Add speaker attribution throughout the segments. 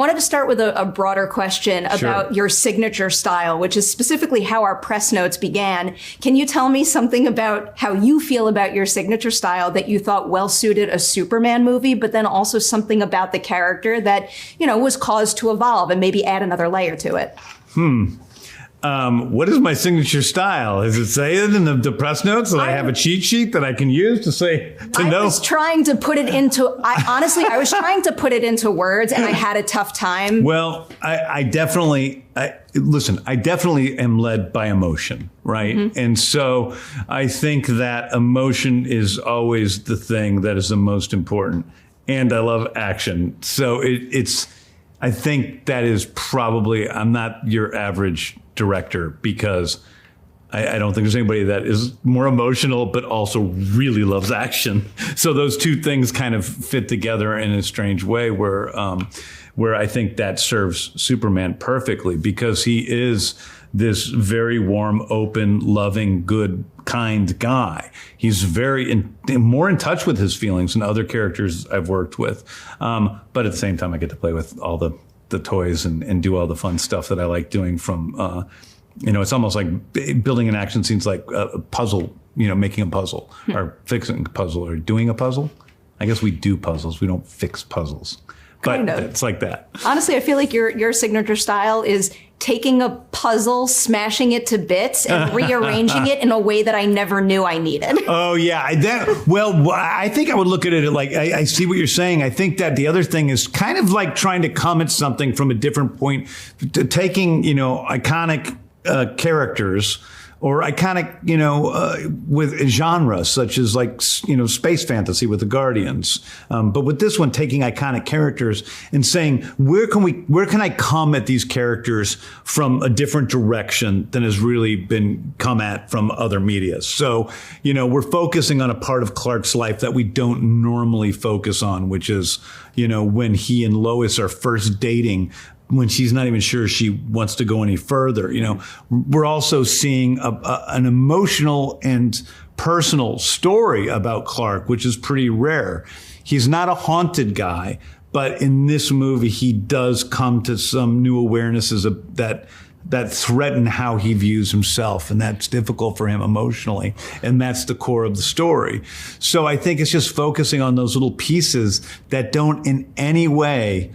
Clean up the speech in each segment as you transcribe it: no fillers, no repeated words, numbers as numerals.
Speaker 1: wanted to start with a broader question about your signature style, which is specifically how our press notes began. Can you tell me something about how you feel about your signature style that you thought well suited a Superman movie, but then also something about the character that, was caused to evolve and maybe add another layer to it?
Speaker 2: What is my signature style? Does it say it in the press notes that I have a cheat sheet that I can use to know?
Speaker 1: I was trying to put it into, I was trying to put it into words and I had a tough time.
Speaker 2: Well, I definitely am led by emotion, right? Mm-hmm. And so I think that emotion is always the thing that is the most important. And I love action. So I think that is probably, I'm not your average director because I don't think there's anybody that is more emotional but also really loves action. So those two things kind of fit together in a strange way where I think that serves Superman perfectly because he is this very warm, open, loving, good, kind guy. He's very more in touch with his feelings than other characters I've worked with. But at the same time, I get to play with all the toys and do all the fun stuff that I like doing from, it's almost like building an action scene's like a puzzle, making a puzzle or fixing a puzzle or doing a puzzle. I guess we do puzzles. We don't fix puzzles. But it's like that.
Speaker 1: Honestly, I feel like your signature style is taking a puzzle, smashing it to bits, and rearranging it in a way that I never knew I needed. Oh, yeah.
Speaker 2: I think I would look at it like, I see what you're saying. I think that the other thing is kind of like trying to come at something from a different point, taking, iconic characters or iconic, with genres such as like, space fantasy with the Guardians. But with this one, taking iconic characters and saying, where can I come at these characters from a different direction than has really been come at from other media? So, we're focusing on a part of Clark's life that we don't normally focus on, which is, when he and Lois are first dating, when she's not even sure she wants to go any further. We're also seeing an emotional and personal story about Clark, which is pretty rare. He's not a haunted guy, but in this movie, he does come to some new awarenesses that threaten how he views himself. And that's difficult for him emotionally. And that's the core of the story. So I think it's just focusing on those little pieces that don't in any way,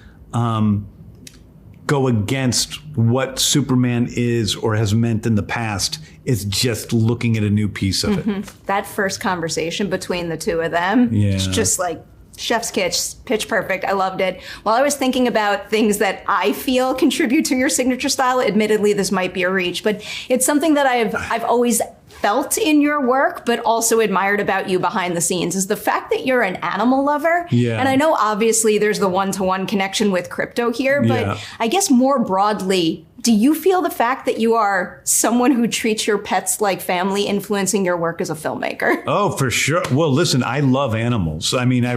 Speaker 2: go against what Superman is or has meant in the past. It's just looking at a new piece of it.
Speaker 1: That first conversation between the two of them, it's just like chef's kiss, pitch perfect. I loved it. While I was thinking about things that I feel contribute to your signature style, admittedly, this might be a reach, but it's something that I've always felt in your work, but also admired about you behind the scenes, is the fact that you're an animal lover. Yeah. And I know obviously there's the one-to-one connection with Krypto here, but I guess more broadly, do you feel the fact that you are someone who treats your pets like family influencing your work as a filmmaker? Oh, for sure. Well, listen, I love animals. I mean, I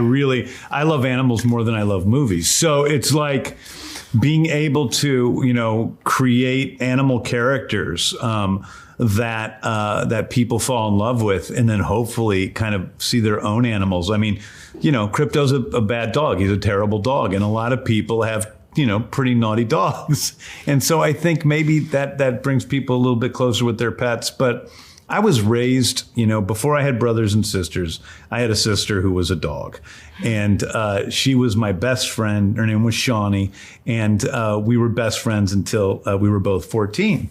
Speaker 1: love animals more than I love movies. So it's like being able to, create animal characters, that people fall in love with and then hopefully kind of see their own animals. I mean, Krypto's a bad dog. He's a terrible dog. And a lot of people have, pretty naughty dogs. And so I think maybe that brings people a little bit closer with their pets. But I was raised, before I had brothers and sisters, I had a sister who was a dog. And she was my best friend. Her name was Shawnee. And we were best friends until we were both 14.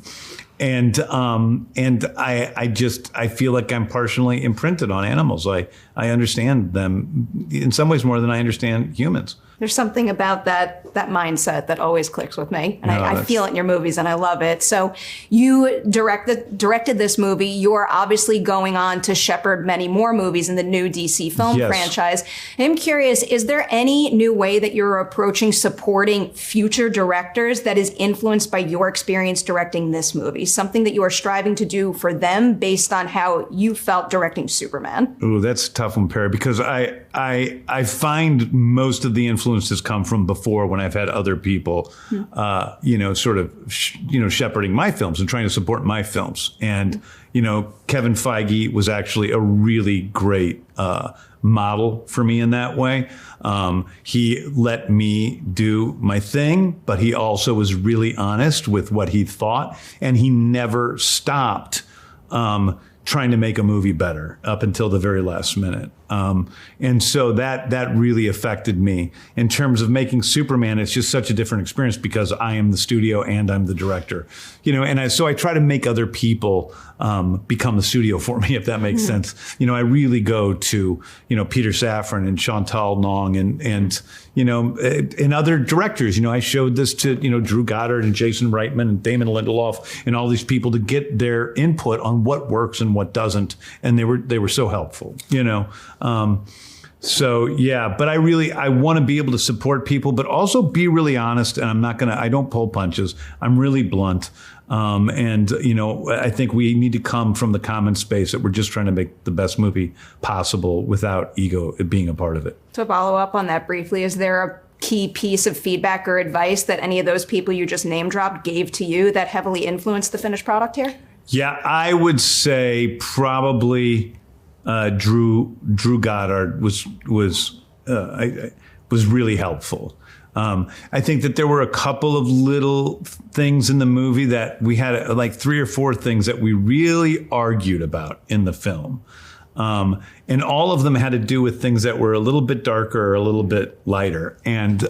Speaker 1: And I feel like I'm partially imprinted on animals. I understand them in some ways more than I understand humans. There's something about that mindset that always clicks with me. And I feel it in your movies and I love it. So you directed this movie. You are obviously going on to shepherd many more movies in the new DC film franchise. I'm curious, is there any new way that you're approaching supporting future directors that is influenced by your experience directing this movie? Something that you are striving to do for them based on how you felt directing Superman? Ooh, that's a tough one, Perri, because I
Speaker 2: I find most of the influences come from before, when I've had other people, sort of, shepherding my films and trying to support my films. And, Kevin Feige was actually a really great model for me in that way. He let me do my thing, but he also was really honest with what he thought, and he never stopped trying to make a movie better up until the very last minute. And so that really affected me. In terms of making Superman, it's just such a different experience because I am the studio and I'm the director. So I try to make other people become the studio for me, if that makes sense. I really go to, Peter Safran and Chantal Nong and other directors. I showed this to, Drew Goddard and Jason Reitman and Damon Lindelof and all these people to get their input on what works and what doesn't. And they were so helpful, but I want to be able to support people, but also be really honest. And I don't pull punches. I'm really blunt. I think we need to come from the common space that we're just trying to make the best movie possible without ego being a part of it.
Speaker 1: To follow up on that briefly, is there a key piece of feedback or advice that any of those people you just name dropped gave to you that heavily influenced the finished product here? Yeah,
Speaker 2: I would say probably Drew Goddard was really helpful. I think that there were a couple of little things in the movie that we had, like 3 or 4 things that we really argued about in the film. And all of them had to do with things that were a little bit darker or a little bit lighter. And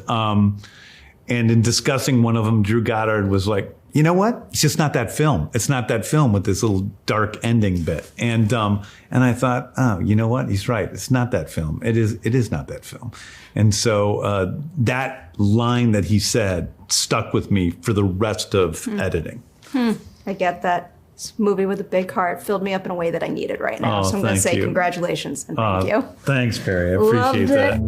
Speaker 2: in discussing one of them, Drew Goddard was like, you know what? It's just not that film. It's not that film with this little dark ending bit. And I thought, oh, you know what? He's right. It's not that film. It is not that film. And so that line that he said stuck with me for the rest of editing.
Speaker 1: I get that. This movie with a big heart filled me up in a way that I needed right now. So I'm going to say congratulations and thank you.
Speaker 2: Thanks, Perri. I appreciate that.